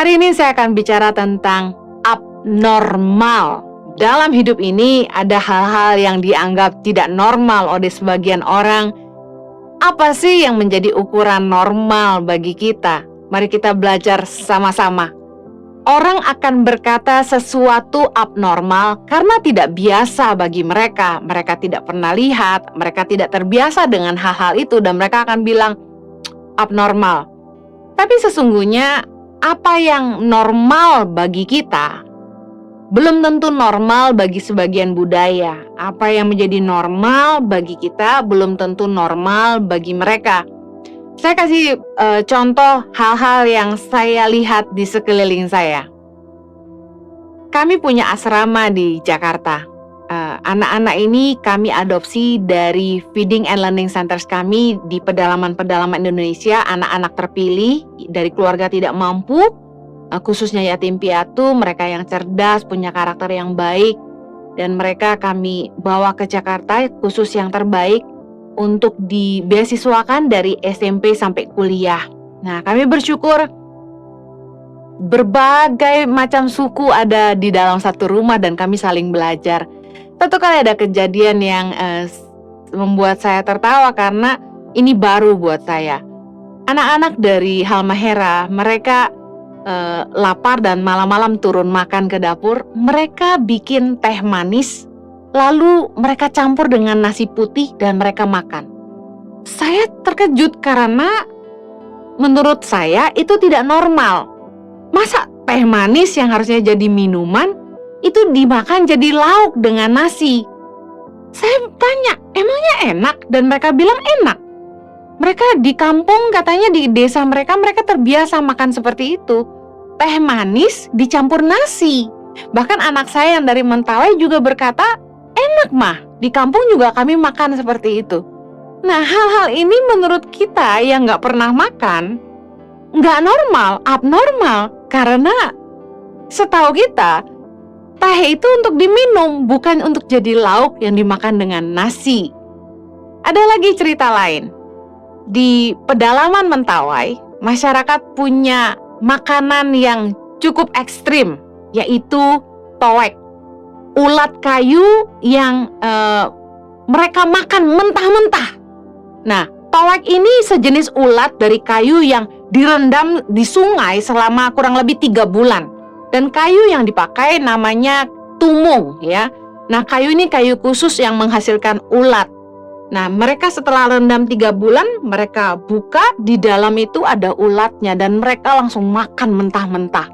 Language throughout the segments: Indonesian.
Hari ini saya akan bicara tentang abnormal. Dalam hidup ini ada hal-hal yang dianggap tidak normal oleh sebagian orang. Apa sih yang menjadi ukuran normal bagi kita? Mari kita belajar sama-sama. Orang akan berkata sesuatu abnormal karena tidak biasa bagi mereka. Mereka tidak pernah lihat, mereka tidak terbiasa dengan hal-hal itu, dan mereka akan bilang abnormal. Tapi sesungguhnya apa yang normal bagi kita belum tentu normal bagi sebagian budaya. Apa yang menjadi normal bagi kita belum tentu normal bagi mereka. Saya kasih contoh hal-hal yang saya lihat di sekeliling saya. Kami punya asrama di Jakarta. Anak-anak ini kami adopsi dari feeding and learning centers kami di pedalaman-pedalaman Indonesia. Anak-anak terpilih dari keluarga tidak mampu, khususnya yatim piatu, mereka yang cerdas, punya karakter yang baik. Dan mereka kami bawa ke Jakarta, khusus yang terbaik, untuk dibeasiswakan dari SMP sampai kuliah. Nah, kami bersyukur berbagai macam suku ada di dalam satu rumah dan kami saling belajar. Satu kali ada kejadian yang membuat saya tertawa karena ini baru buat saya. Anak-anak dari Halmahera, mereka lapar dan malam-malam turun makan ke dapur. Mereka bikin teh manis, lalu mereka campur dengan nasi putih dan mereka makan. Saya terkejut karena menurut saya itu tidak normal. Masa teh manis yang harusnya jadi minuman itu dimakan jadi lauk dengan nasi? Saya tanya, emangnya enak? Dan mereka bilang enak. Mereka di kampung, katanya di desa mereka terbiasa makan seperti itu. Teh manis dicampur nasi. Bahkan anak saya yang dari Mentawai juga berkata, enak mah, di kampung juga kami makan seperti itu. Nah, hal-hal ini menurut kita yang gak pernah makan, gak normal, abnormal. Karena setahu kita, teh itu untuk diminum, bukan untuk jadi lauk yang dimakan dengan nasi. Ada lagi cerita lain. Di pedalaman Mentawai, masyarakat punya makanan yang cukup ekstrim, yaitu toek. Ulat kayu yang mereka makan mentah-mentah. Nah, toek ini sejenis ulat dari kayu yang direndam di sungai selama kurang lebih 3 bulan. Dan kayu yang dipakai namanya tumung, ya. Nah, kayu ini kayu khusus yang menghasilkan ulat. Nah, mereka setelah rendam 3 bulan, mereka buka, di dalam itu ada ulatnya dan mereka langsung makan mentah-mentah.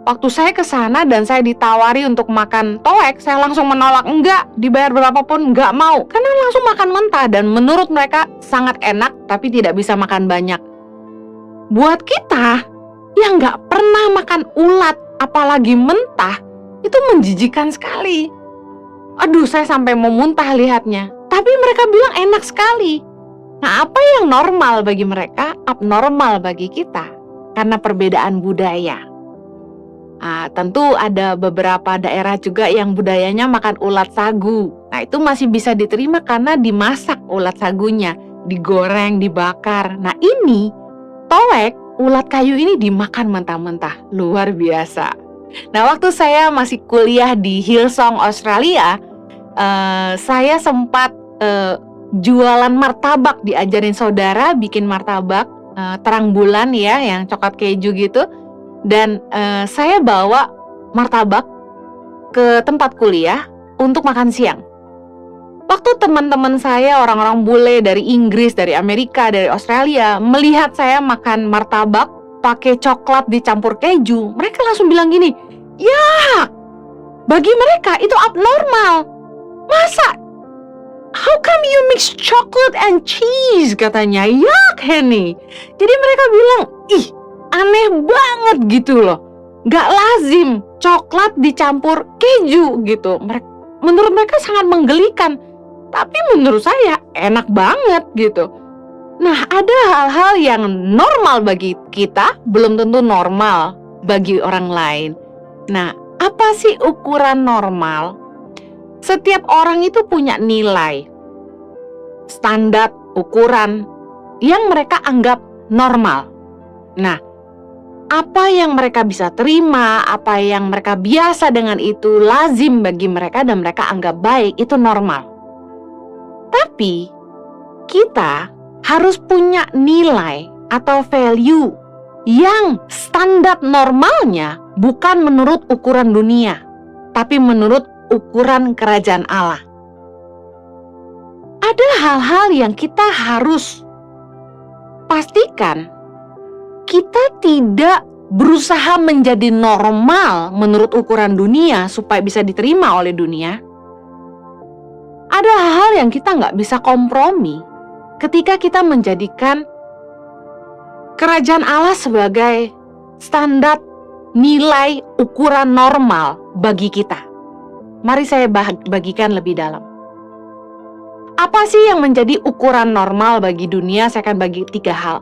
Waktu saya ke sana dan saya ditawari untuk makan toek, saya langsung menolak, enggak, dibayar berapapun enggak mau, karena langsung makan mentah dan menurut mereka sangat enak tapi tidak bisa makan banyak. Buat kita yang enggak pernah makan ulat, apalagi mentah, itu menjijikan sekali. Aduh, saya sampai mau muntah lihatnya. Tapi mereka bilang enak sekali. Nah, apa yang normal bagi mereka, abnormal bagi kita, karena perbedaan budaya. Tentu ada beberapa daerah juga yang budayanya makan ulat sagu. Nah, itu masih bisa diterima karena dimasak ulat sagunya, digoreng, dibakar. Nah, ini toek, ulat kayu ini dimakan mentah-mentah. Luar biasa. Nah, waktu saya masih kuliah di Hillsong, Australia, saya sempat jualan martabak, diajarin saudara bikin martabak terang bulan ya, yang coklat keju gitu. Dan saya bawa martabak ke tempat kuliah untuk makan siang. Waktu teman-teman saya, orang-orang bule dari Inggris, dari Amerika, dari Australia, melihat saya makan martabak pakai coklat dicampur keju, mereka langsung bilang gini, "Ya, bagi mereka itu abnormal. Masa? How come you mix chocolate and cheese?" katanya. "Yak, Henny." Jadi mereka bilang, ih, aneh banget gitu loh. Gak lazim coklat dicampur keju gitu. Menurut mereka sangat menggelikan. Tapi menurut saya enak banget gitu. Nah, ada hal-hal yang normal bagi kita, belum tentu normal bagi orang lain. Nah, apa sih ukuran normal? Setiap orang itu punya nilai, standar, ukuran yang mereka anggap normal. Nah, Apa yang mereka bisa terima, apa yang mereka biasa dengan itu lazim bagi mereka dan mereka anggap baik, itu normal. Tapi kita harus punya nilai atau value yang standar normalnya bukan menurut ukuran dunia, tapi menurut ukuran kerajaan Allah. Ada hal-hal yang kita harus pastikan kita tidak berusaha menjadi normal menurut ukuran dunia supaya bisa diterima oleh dunia. Ada hal-hal yang kita nggak bisa kompromi ketika kita menjadikan kerajaan Allah sebagai standar nilai ukuran normal bagi kita. Mari saya bagikan lebih dalam. Apa sih yang menjadi ukuran normal bagi dunia? Saya akan bagi 3 hal.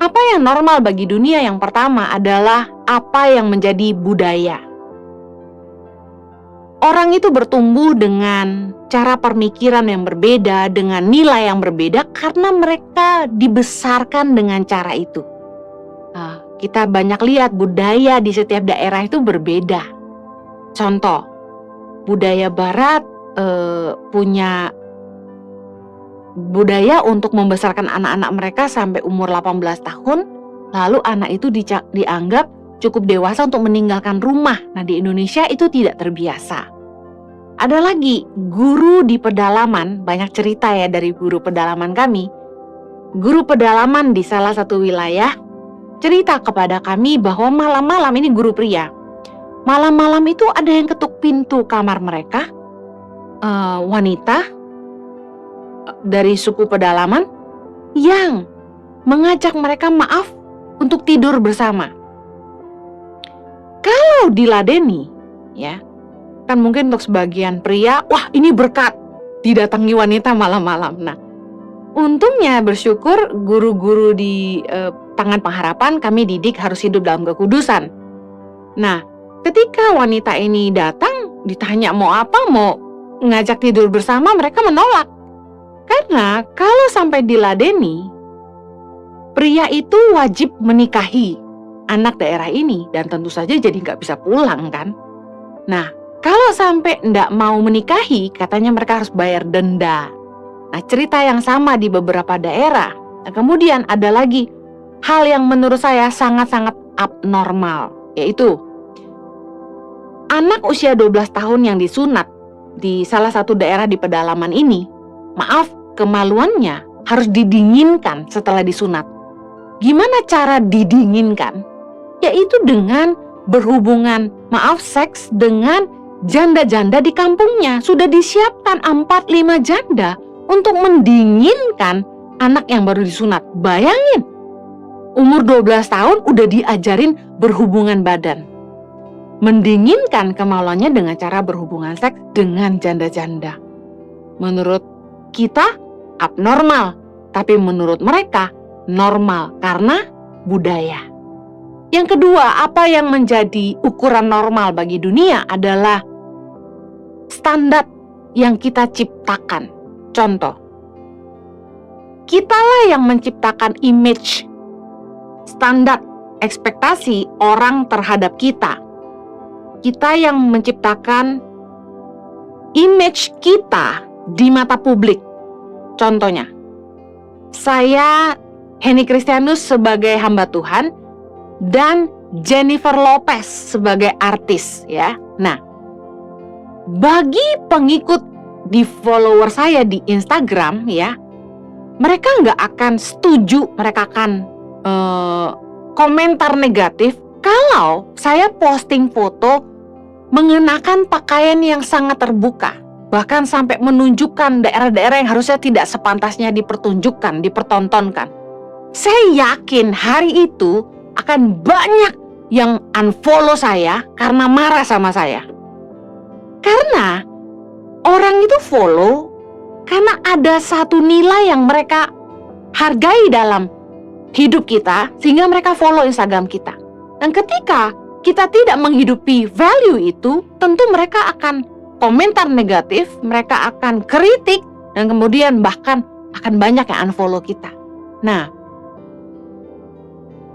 Apa yang normal bagi dunia? Yang pertama adalah apa yang menjadi budaya. Orang itu bertumbuh dengan cara pemikiran yang berbeda, dengan nilai yang berbeda karena mereka dibesarkan dengan cara itu. Nah, kita banyak lihat budaya di setiap daerah itu berbeda. Contoh, budaya Barat punya budaya untuk membesarkan anak-anak mereka sampai umur 18 tahun, lalu anak itu dianggap cukup dewasa untuk meninggalkan rumah. Nah, di Indonesia itu tidak terbiasa. Ada lagi, guru di pedalaman, banyak cerita ya dari guru pedalaman kami. Guru pedalaman di salah satu wilayah cerita kepada kami bahwa malam-malam, ini guru pria, malam-malam itu ada yang ketuk pintu kamar mereka, wanita dari suku pedalaman yang mengajak mereka maaf untuk tidur bersama. Kalau diladeni, ya, kan mungkin untuk sebagian pria, wah ini berkat didatangi wanita malam-malam. Nah, untungnya bersyukur guru-guru di Tangan Pengharapan kami didik harus hidup dalam kekudusan. Nah, ketika wanita ini datang, ditanya mau apa, mau ngajak tidur bersama, mereka menolak. Karena kalau sampai diladeni, pria itu wajib menikahi anak daerah ini dan tentu saja jadi nggak bisa pulang kan. Nah, kalau sampai nggak mau menikahi, katanya mereka harus bayar denda. Nah, cerita yang sama di beberapa daerah. Nah, kemudian ada lagi hal yang menurut saya sangat-sangat abnormal, yaitu anak usia 12 tahun yang disunat di salah satu daerah di pedalaman ini, maaf, kemaluannya harus didinginkan setelah disunat. Gimana cara didinginkan? Yaitu dengan berhubungan, seks dengan janda-janda di kampungnya. Sudah disiapkan 4-5 janda untuk mendinginkan anak yang baru disunat. Bayangin, umur 12 tahun udah diajarin berhubungan badan. Mendinginkan kemaluannya dengan cara berhubungan seks dengan janda-janda. Menurut kita abnormal, tapi menurut mereka normal karena budaya. Yang kedua, apa yang menjadi ukuran normal bagi dunia adalah standar yang kita ciptakan. Contoh, kitalah yang menciptakan image, standar, ekspektasi orang terhadap kita. Kita yang menciptakan image kita di mata publik. Contohnya, saya Henny Kristianus sebagai hamba Tuhan dan Jennifer Lopez sebagai artis, ya. Nah, bagi pengikut di follower saya di Instagram, ya, mereka nggak akan setuju, mereka akan komentar negatif kalau saya posting foto mengenakan pakaian yang sangat terbuka. Bahkan sampai menunjukkan daerah-daerah yang harusnya tidak sepantasnya dipertunjukkan, dipertontonkan. Saya yakin hari itu akan banyak yang unfollow saya karena marah sama saya. Karena orang itu follow karena ada satu nilai yang mereka hargai dalam hidup kita, sehingga mereka follow Instagram kita. Dan ketika kita tidak menghidupi value itu, tentu mereka akan komentar negatif, mereka akan kritik, dan kemudian bahkan akan banyak yang unfollow kita. Nah,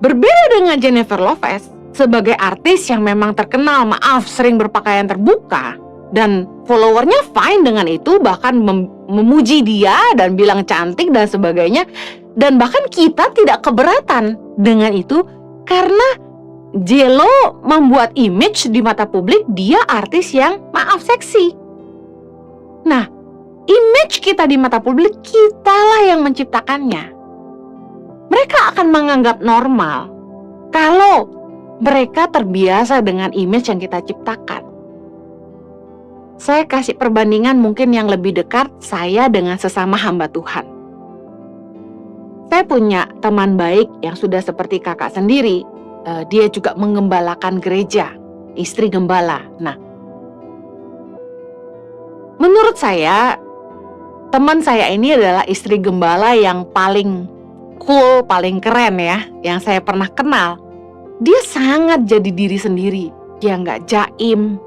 Berbeda dengan Jennifer Lopez, sebagai artis yang memang terkenal, sering berpakaian terbuka, dan followernya fine dengan itu, bahkan memuji dia dan bilang cantik dan sebagainya. Dan bahkan kita tidak keberatan dengan itu, karena J.Lo membuat image di mata publik dia artis yang seksi. Nah, image kita di mata publik, kitalah yang menciptakannya. Mereka akan menganggap normal kalau mereka terbiasa dengan image yang kita ciptakan. Saya kasih perbandingan mungkin yang lebih dekat saya dengan sesama hamba Tuhan. Saya punya teman baik yang sudah seperti kakak sendiri. Dia juga mengembalakan gereja, istri gembala. Nah, menurut saya, teman saya ini adalah istri gembala yang paling cool, paling keren ya, yang saya pernah kenal. Dia sangat jadi diri sendiri, dia nggak jaim.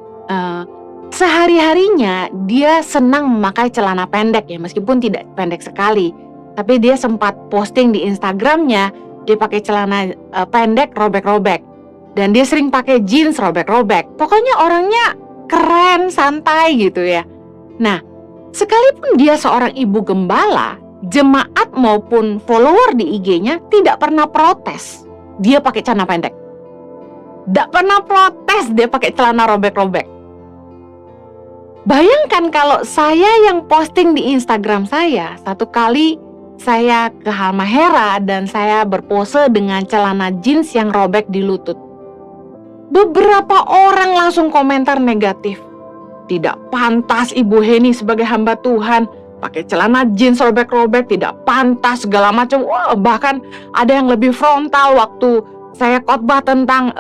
Sehari-harinya dia senang memakai celana pendek ya, meskipun tidak pendek sekali. Tapi dia sempat posting di Instagramnya, dia pakai celana pendek robek-robek. Dan dia sering pakai jeans robek-robek. Pokoknya orangnya keren, santai gitu ya. Nah, sekalipun dia seorang ibu gembala, jemaat maupun follower di IG-nya tidak pernah protes dia pakai celana pendek. Tidak pernah protes dia pakai celana robek-robek. Bayangkan kalau saya yang posting di Instagram saya, satu kali saya ke Halmahera dan saya berpose dengan celana jeans yang robek di lutut. Beberapa orang langsung komentar negatif. Tidak pantas Ibu Heni sebagai hamba Tuhan pakai celana jeans robek-robek, tidak pantas segala macam. Wah, bahkan ada yang lebih frontal waktu saya khotbah tentang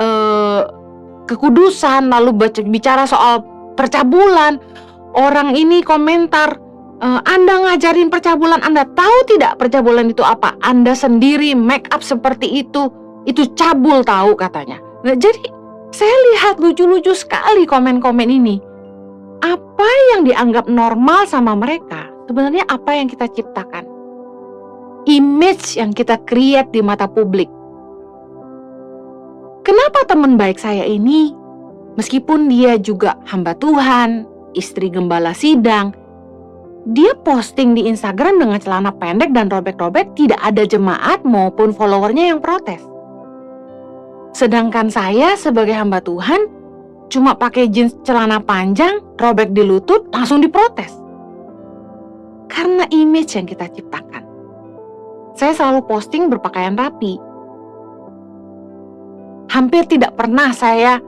kekudusan, lalu bicara soal percabulan. Orang ini komentar, Anda ngajarin percabulan, Anda tahu tidak percabulan itu apa? Anda sendiri make up seperti itu cabul tahu katanya. Nah, jadi saya lihat lucu-lucu sekali komen-komen ini. Apa yang dianggap normal sama mereka, sebenarnya apa yang kita ciptakan. Image yang kita create di mata publik. Kenapa teman baik saya ini, meskipun dia juga hamba Tuhan, istri gembala sidang, dia posting di Instagram dengan celana pendek dan robek-robek, tidak ada jemaat maupun followernya yang protes. Sedangkan saya sebagai hamba Tuhan, cuma pakai jeans celana panjang, robek di lutut, langsung diprotes. Karena image yang kita ciptakan. Saya selalu posting berpakaian rapi. Hampir tidak pernah saya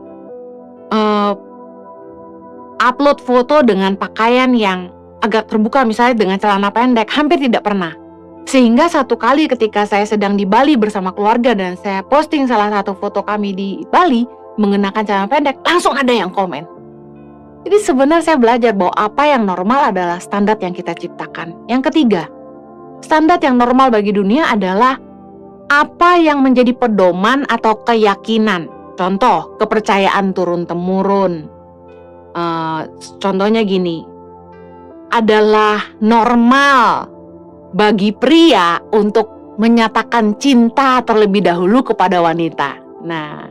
upload foto dengan pakaian yang agak terbuka, misalnya dengan celana pendek, hampir tidak pernah. Sehingga satu kali ketika saya sedang di Bali bersama keluarga dan saya posting salah satu foto kami di Bali mengenakan celana pendek, langsung ada yang komen. Jadi sebenarnya saya belajar bahwa apa yang normal adalah standar yang kita ciptakan. Yang ketiga, standar yang normal bagi dunia adalah apa yang menjadi pedoman atau keyakinan. Contoh, kepercayaan turun-temurun. Contohnya gini, adalah normal bagi pria untuk menyatakan cinta terlebih dahulu kepada wanita. Nah,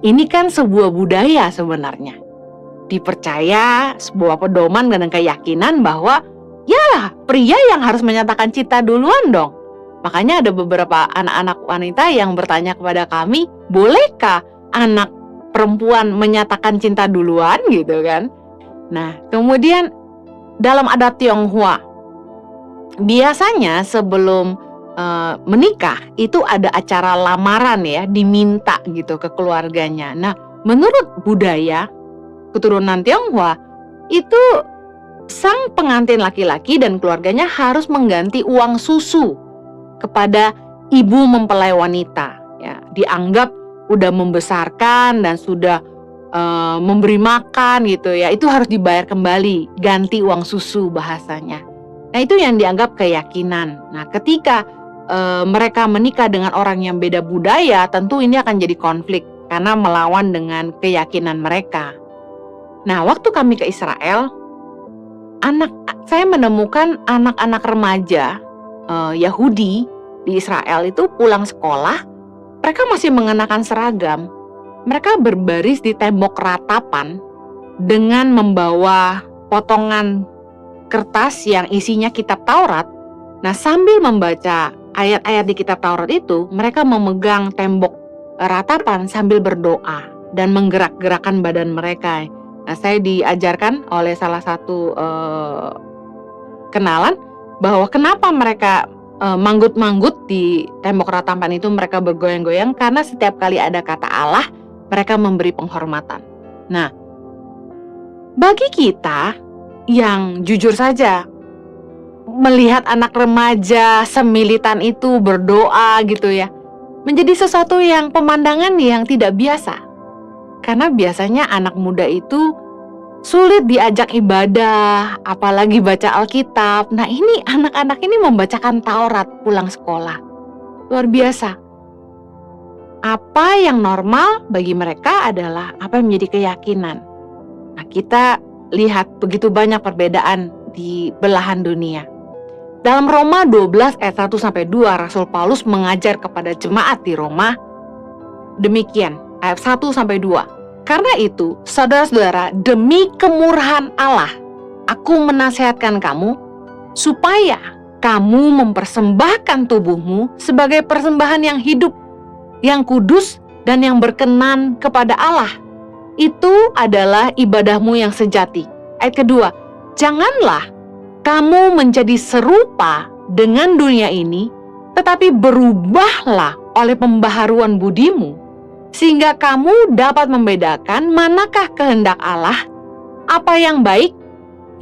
ini kan sebuah budaya sebenarnya. Dipercaya sebuah pedoman dan keyakinan bahwa ya pria yang harus menyatakan cinta duluan dong. Makanya ada beberapa anak-anak wanita yang bertanya kepada kami, bolehkah anak perempuan menyatakan cinta duluan gitu kan. Nah, kemudian dalam adat Tionghoa, biasanya sebelum menikah itu ada acara lamaran ya, diminta gitu ke keluarganya. Nah, menurut budaya keturunan Tionghoa itu sang pengantin laki-laki dan keluarganya harus mengganti uang susu kepada ibu mempelai wanita. Ya, dianggap udah membesarkan dan sudah memberi makan gitu ya, itu harus dibayar kembali, ganti uang susu bahasanya. Nah, itu yang dianggap keyakinan. Nah, ketika mereka menikah dengan orang yang beda budaya, tentu ini akan jadi konflik karena melawan dengan keyakinan mereka. Nah, waktu kami ke Israel, saya menemukan anak-anak remaja Yahudi di Israel itu pulang sekolah Mereka masih mengenakan seragam. Mereka berbaris di tembok ratapan dengan membawa potongan kertas yang isinya kitab Taurat. Nah, sambil membaca ayat-ayat di kitab Taurat itu, mereka memegang tembok ratapan sambil berdoa dan menggerak-gerakkan badan mereka. Nah, saya diajarkan oleh salah satu kenalan bahwa kenapa mereka manggut-manggut di tembok ratapan itu, mereka bergoyang-goyang karena setiap kali ada kata Allah, mereka memberi penghormatan. Nah, bagi kita yang jujur saja melihat anak remaja semilitan itu berdoa gitu ya, menjadi sesuatu yang pemandangan yang tidak biasa. Karena biasanya anak muda itu sulit diajak ibadah, apalagi baca Alkitab. Nah, ini anak-anak ini membacakan Taurat pulang sekolah. Luar biasa. Apa yang normal bagi mereka adalah apa yang menjadi keyakinan. Nah, kita lihat begitu banyak perbedaan di belahan dunia. Dalam Roma 12 ayat 1-2, Rasul Paulus mengajar kepada jemaat di Roma demikian, ayat 1-2. Karena itu, saudara-saudara, demi kemurahan Allah, aku menasihatkan kamu supaya kamu mempersembahkan tubuhmu sebagai persembahan yang hidup, yang kudus, dan yang berkenan kepada Allah. Itu adalah ibadahmu yang sejati. Ayat kedua, janganlah kamu menjadi serupa dengan dunia ini, tetapi berubahlah oleh pembaharuan budimu, sehingga kamu dapat membedakan manakah kehendak Allah, apa yang baik,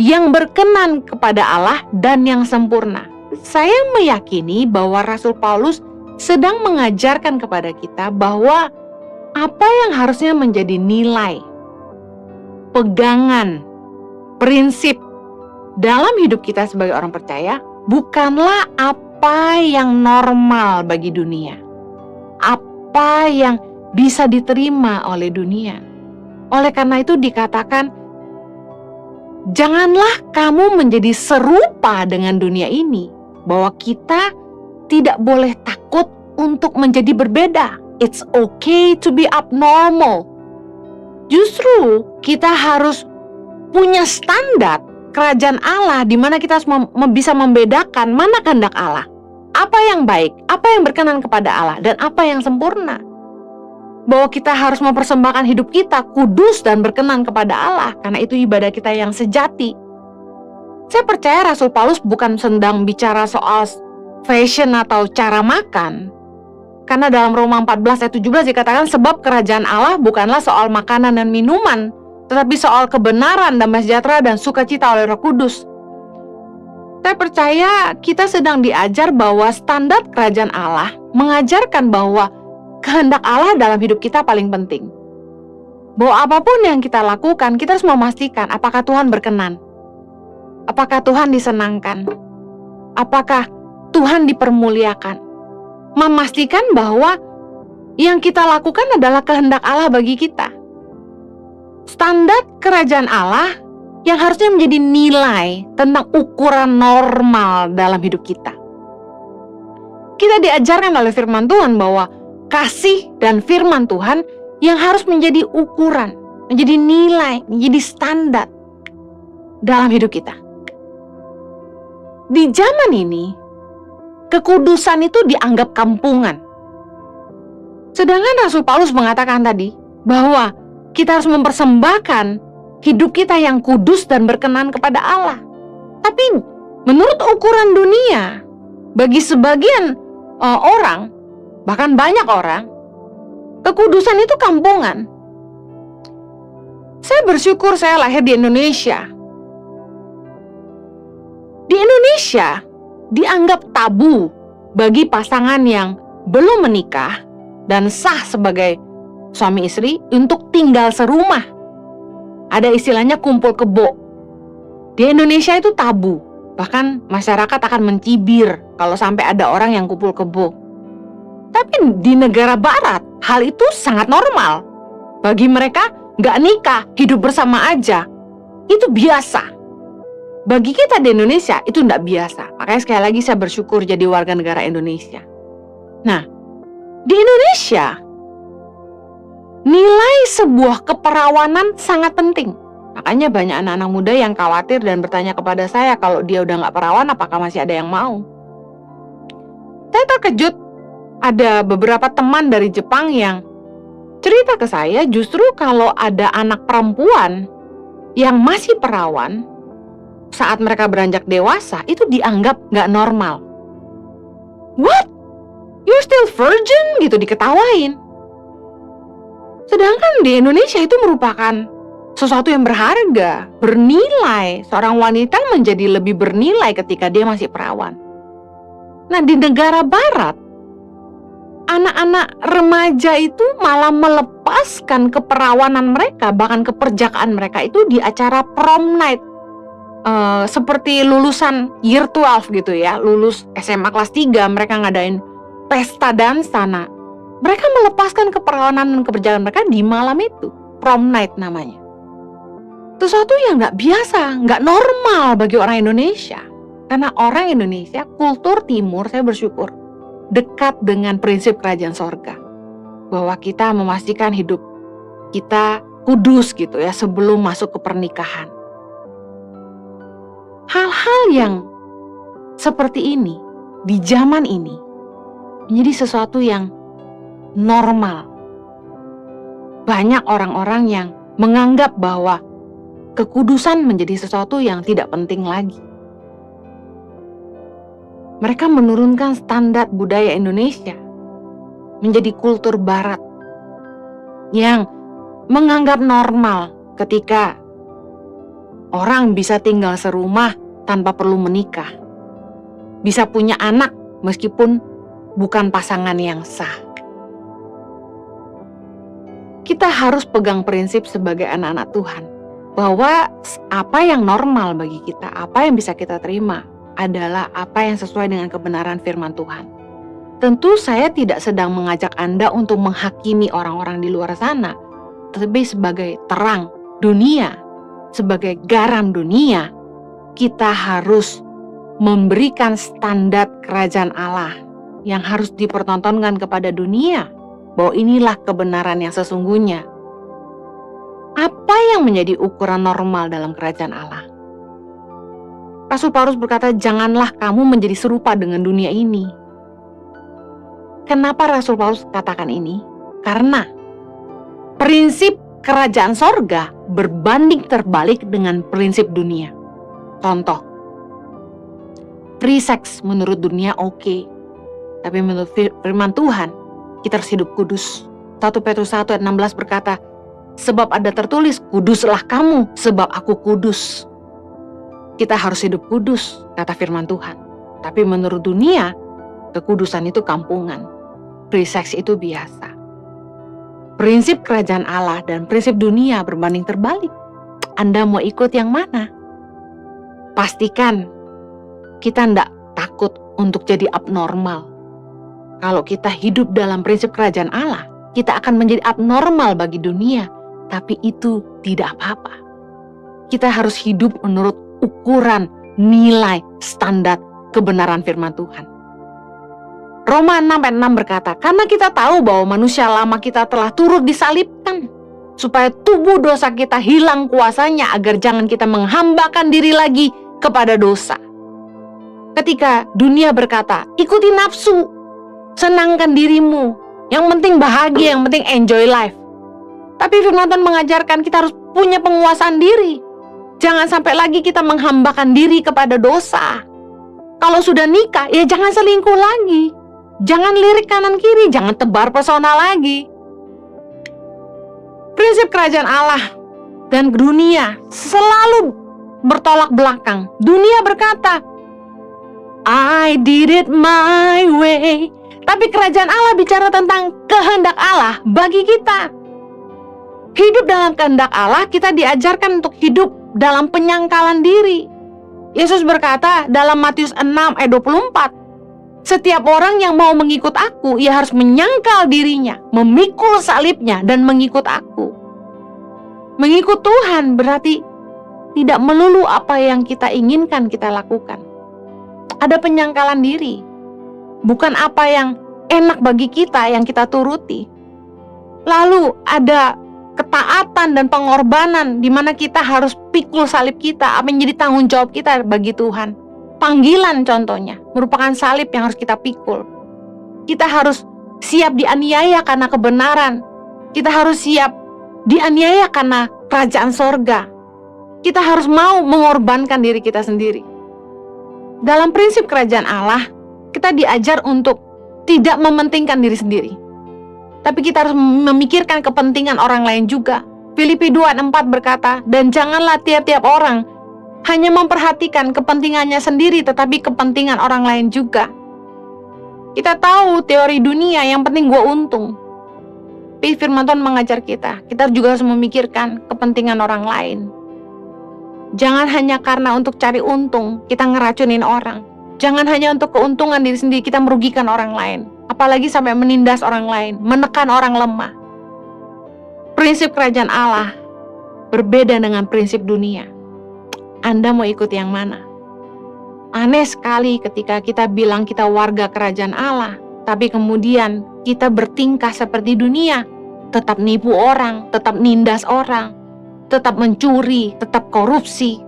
yang berkenan kepada Allah, dan yang sempurna. Saya meyakini bahwa Rasul Paulus sedang mengajarkan kepada kita bahwa apa yang harusnya menjadi nilai, pegangan, prinsip dalam hidup kita sebagai orang percaya bukanlah apa yang normal bagi dunia, apa yang bisa diterima oleh dunia. Oleh karena itu dikatakan, janganlah kamu menjadi serupa dengan dunia ini, bahwa kita tidak boleh takut untuk menjadi berbeda. It's okay to be abnormal. Justru kita harus punya standar kerajaan Allah di mana kita harus bisa membedakan mana kehendak Allah, apa yang baik, apa yang berkenan kepada Allah, dan apa yang sempurna. Bahwa kita harus mempersembahkan hidup kita kudus dan berkenan kepada Allah, karena itu ibadah kita yang sejati. Saya percaya Rasul Paulus bukan sedang bicara soal fashion atau cara makan. Karena dalam Roma 14 ayat 17 dikatakan, sebab kerajaan Allah bukanlah soal makanan dan minuman, tetapi soal kebenaran, damai sejahtera, dan sukacita oleh Roh Kudus. Saya percaya kita sedang diajar bahwa standar kerajaan Allah mengajarkan bahwa kehendak Allah dalam hidup kita paling penting. Bahwa apapun yang kita lakukan, kita harus memastikan apakah Tuhan berkenan, apakah Tuhan disenangkan, apakah Tuhan dipermuliakan. Memastikan bahwa yang kita lakukan adalah kehendak Allah bagi kita. Standar kerajaan Allah yang harusnya menjadi nilai tentang ukuran normal dalam hidup kita. Kita diajarkan oleh firman Tuhan bahwa kasih dan firman Tuhan yang harus menjadi ukuran, menjadi nilai, menjadi standar dalam hidup kita. Di zaman ini, kekudusan itu dianggap kampungan. Sedangkan Rasul Paulus mengatakan tadi bahwa kita harus mempersembahkan hidup kita yang kudus dan berkenan kepada Allah. Tapi menurut ukuran dunia, bagi sebagian orang, bahkan banyak orang, kekudusan itu kampungan. Saya bersyukur saya lahir di Indonesia. Di Indonesia dianggap tabu bagi pasangan yang belum menikah dan sah sebagai suami istri untuk tinggal serumah. Ada istilahnya kumpul kebo. Di Indonesia itu tabu. Bahkan masyarakat akan mencibir kalau sampai ada orang yang kumpul kebo. Tapi di negara barat, hal itu sangat normal. Bagi mereka, gak nikah, hidup bersama aja. Itu biasa. Bagi kita di Indonesia, itu gak biasa. Makanya sekali lagi saya bersyukur jadi warga negara Indonesia. Nah, Di Indonesia, nilai sebuah keperawanan sangat penting. Makanya banyak anak-anak muda yang khawatir dan bertanya kepada saya, kalau dia udah gak perawan, apakah masih ada yang mau? Saya terkejut, ada beberapa teman dari Jepang yang cerita ke saya, justru kalau ada anak perempuan yang masih perawan, saat mereka beranjak dewasa, itu dianggap gak normal. What? You're still virgin? Gitu, diketawain. Sedangkan di Indonesia itu merupakan sesuatu yang berharga, bernilai. Seorang wanita menjadi lebih bernilai ketika dia masih perawan. Nah, di negara barat, anak-anak remaja itu malah melepaskan keperawanan mereka, bahkan keperjakaan mereka itu di acara prom night. Seperti lulusan year 12 gitu ya, lulus SMA kelas 3, mereka ngadain pesta dansa. Nah, mereka melepaskan keperawanan dan keperjakaan mereka di malam itu, prom night namanya. Sesuatu yang gak biasa, gak normal bagi orang Indonesia. Karena orang Indonesia, kultur timur, saya bersyukur, dekat dengan prinsip kerajaan sorga. Bahwa kita memastikan hidup kita kudus gitu ya, sebelum masuk ke pernikahan. Hal-hal yang seperti ini, di zaman ini, menjadi sesuatu yang normal. Banyak orang-orang yang menganggap bahwa kekudusan menjadi sesuatu yang tidak penting lagi. Mereka menurunkan standar budaya Indonesia menjadi kultur barat yang menganggap normal ketika orang bisa tinggal serumah tanpa perlu menikah, bisa punya anak meskipun bukan pasangan yang sah. Kita harus pegang prinsip sebagai anak-anak Tuhan, bahwa apa yang normal bagi kita, apa yang bisa kita terima, adalah apa yang sesuai dengan kebenaran firman Tuhan. Tentu saya tidak sedang mengajak Anda untuk menghakimi orang-orang di luar sana, tetapi sebagai terang dunia, sebagai garam dunia, kita harus memberikan standar kerajaan Allah yang harus dipertontonkan kepada dunia, bahwa inilah kebenaran yang sesungguhnya. Apa yang menjadi ukuran normal dalam kerajaan Allah? Rasul Paulus berkata, janganlah kamu menjadi serupa dengan dunia ini. Kenapa Rasul Paulus katakan ini? Karena prinsip kerajaan sorga berbanding terbalik dengan prinsip dunia. Contoh, free sex menurut dunia oke, tapi menurut firman Tuhan, kita harus hidup kudus. 1 Petrus 1 ayat 16 berkata, sebab ada tertulis, kuduslah kamu, sebab aku kudus. Kita harus hidup kudus, kata firman Tuhan. Tapi menurut dunia, kekudusan itu kampungan. Free sex itu biasa. Prinsip kerajaan Allah dan prinsip dunia berbanding terbalik. Anda mau ikut yang mana? Pastikan kita tidak takut untuk jadi abnormal. Kalau kita hidup dalam prinsip kerajaan Allah, kita akan menjadi abnormal bagi dunia. Tapi itu tidak apa-apa. Kita harus hidup menurut ukuran, nilai, standar kebenaran firman Tuhan. Roma 6 ayat 6 berkata, karena kita tahu bahwa manusia lama kita telah turut disalibkan, supaya tubuh dosa kita hilang kuasanya, agar jangan kita menghambakan diri lagi kepada dosa. Ketika dunia berkata, ikuti nafsu, senangkan dirimu, yang penting bahagia, yang penting enjoy life. Tapi firman Tuhan mengajarkan kita harus punya penguasaan diri. Jangan sampai lagi kita menghambakan diri kepada dosa. Kalau sudah nikah, ya jangan selingkuh lagi. Jangan lirik kanan kiri, jangan tebar pesona lagi. Prinsip kerajaan Allah dan dunia selalu bertolak belakang. Dunia berkata, I did it my way. Tapi kerajaan Allah bicara tentang kehendak Allah bagi kita. Hidup dalam kehendak Allah, kita diajarkan untuk hidup dalam penyangkalan diri. Yesus berkata dalam Matius 6 ayat 24, setiap orang yang mau mengikut aku, ia harus menyangkal dirinya, memikul salibnya, dan mengikut aku. Mengikut Tuhan berarti tidak melulu apa yang kita inginkan kita lakukan. Ada penyangkalan diri. Bukan apa yang enak bagi kita yang kita turuti. Lalu ada ketaatan dan pengorbanan di mana kita harus pikul salib kita, apa yang jadi tanggung jawab kita bagi Tuhan. Panggilan contohnya merupakan salib yang harus kita pikul. Kita harus siap dianiaya karena kebenaran. Kita harus siap dianiaya karena kerajaan sorga. Kita harus mau mengorbankan diri kita sendiri. Dalam prinsip kerajaan Allah, kita diajar untuk tidak mementingkan diri sendiri, tapi kita harus memikirkan kepentingan orang lain juga. Filipi 2:4 berkata, dan janganlah tiap-tiap orang hanya memperhatikan kepentingannya sendiri, tetapi kepentingan orang lain juga. Kita tahu teori dunia, yang penting gue untung. Tapi firman Tuhan mengajar kita juga harus memikirkan kepentingan orang lain. Jangan hanya karena untuk cari untung, kita ngeracunin orang. Jangan hanya untuk keuntungan diri sendiri, kita merugikan orang lain. Apalagi sampai menindas orang lain, menekan orang lemah. Prinsip kerajaan Allah berbeda dengan prinsip dunia. Anda mau ikut yang mana? Aneh sekali ketika kita bilang kita warga kerajaan Allah, tapi kemudian kita bertingkah seperti dunia, tetap nipu orang, tetap nindas orang, tetap mencuri, tetap korupsi,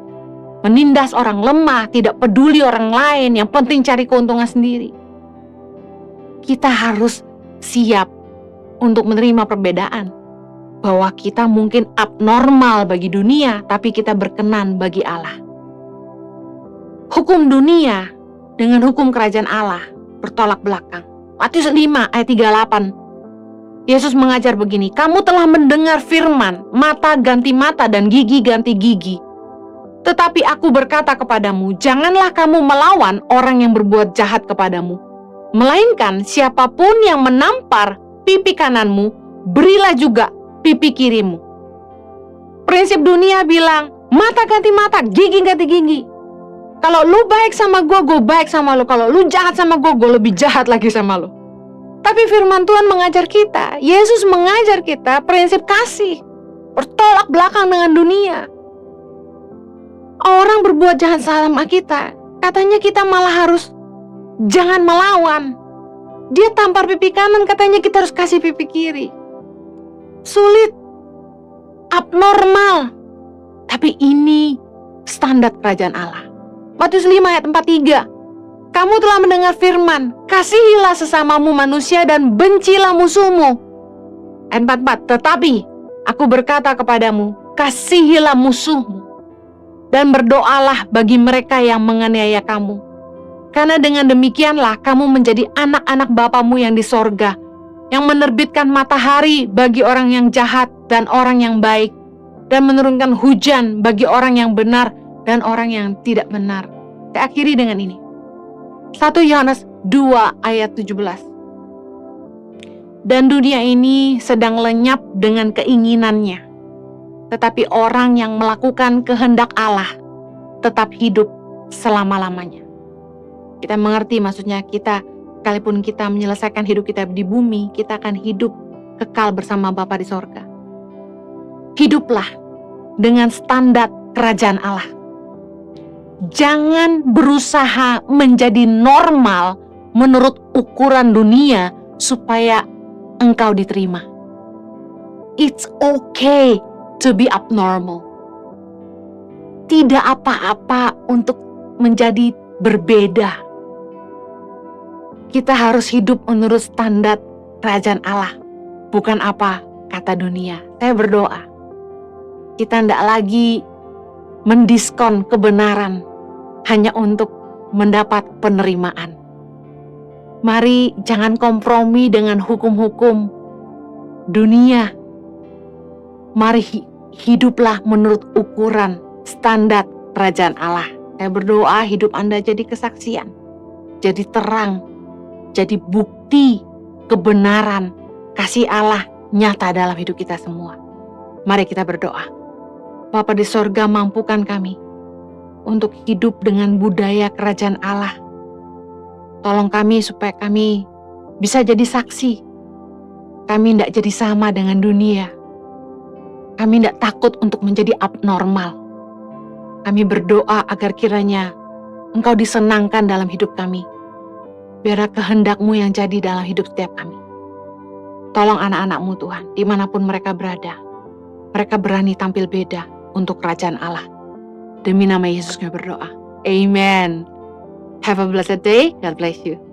menindas orang lemah, tidak peduli orang lain, yang penting cari keuntungan sendiri. Kita harus siap untuk menerima perbedaan, bahwa kita mungkin abnormal bagi dunia, tapi kita berkenan bagi Allah. Hukum dunia dengan hukum kerajaan Allah bertolak belakang. Matius 5 ayat 38. Yesus mengajar begini, kamu telah mendengar firman, mata ganti mata dan gigi ganti gigi. Tetapi aku berkata kepadamu, janganlah kamu melawan orang yang berbuat jahat kepadamu. Melainkan siapapun yang menampar pipi kananmu, berilah juga pipi kirimu. Prinsip dunia bilang, mata ganti mata, gigi ganti gigi. Kalau lu baik sama gue baik sama lu. Kalau lu jahat sama gue lebih jahat lagi sama lu. Tapi firman Tuhan mengajar kita, Yesus mengajar kita prinsip kasih, bertolak belakang dengan dunia. Orang berbuat jahat sama kita, katanya kita malah harus jangan melawan. Dia tampar pipi kanan, katanya kita harus kasih pipi kiri. Sulit, abnormal. Tapi ini standar kerajaan Allah. Matius 5 ayat 43. Kamu telah mendengar firman, kasihilah sesamamu manusia dan bencilah musuhmu. Ayat 44. Tetapi aku berkata kepadamu, kasihilah musuhmu dan berdoalah bagi mereka yang menganiaya kamu. Karena dengan demikianlah kamu menjadi anak-anak Bapamu yang di sorga, yang menerbitkan matahari bagi orang yang jahat dan orang yang baik, dan menurunkan hujan bagi orang yang benar dan orang yang tidak benar. Saya akhiri dengan ini. 1 Yohanes 2 ayat 17. Dan dunia ini sedang lenyap dengan keinginannya, tetapi orang yang melakukan kehendak Allah tetap hidup selama-lamanya. Kita mengerti maksudnya, kita sekalipun kita menyelesaikan hidup kita di bumi, kita akan hidup kekal bersama Bapa di sorga. Hiduplah dengan standar kerajaan Allah. Jangan berusaha menjadi normal menurut ukuran dunia supaya engkau diterima. It's okay to be abnormal. Tidak apa-apa untuk menjadi berbeda. Kita harus hidup menurut standar kerajaan Allah, bukan apa kata dunia. Saya berdoa, kita tidak lagi mendiskon kebenaran hanya untuk mendapat penerimaan. Mari jangan kompromi dengan hukum-hukum dunia. Mari hiduplah menurut ukuran standar kerajaan Allah. Saya berdoa hidup Anda jadi kesaksian, jadi terang, jadi bukti kebenaran kasih Allah nyata dalam hidup kita semua. Mari kita berdoa. Bapa di sorga, mampukan kami untuk hidup dengan budaya kerajaan Allah. Tolong kami supaya kami bisa jadi saksi. Kami tidak jadi sama dengan dunia. Kami tidak takut untuk menjadi abnormal. Kami berdoa agar kiranya Engkau disenangkan dalam hidup kami. Biarlah kehendak-Mu yang jadi dalam hidup setiap kami. Tolong anak-anak-Mu Tuhan, dimanapun mereka berada. Mereka berani tampil beda untuk kerajaan Allah. Demi nama Yesus kami berdoa. Amen. Have a blessed day. God bless you.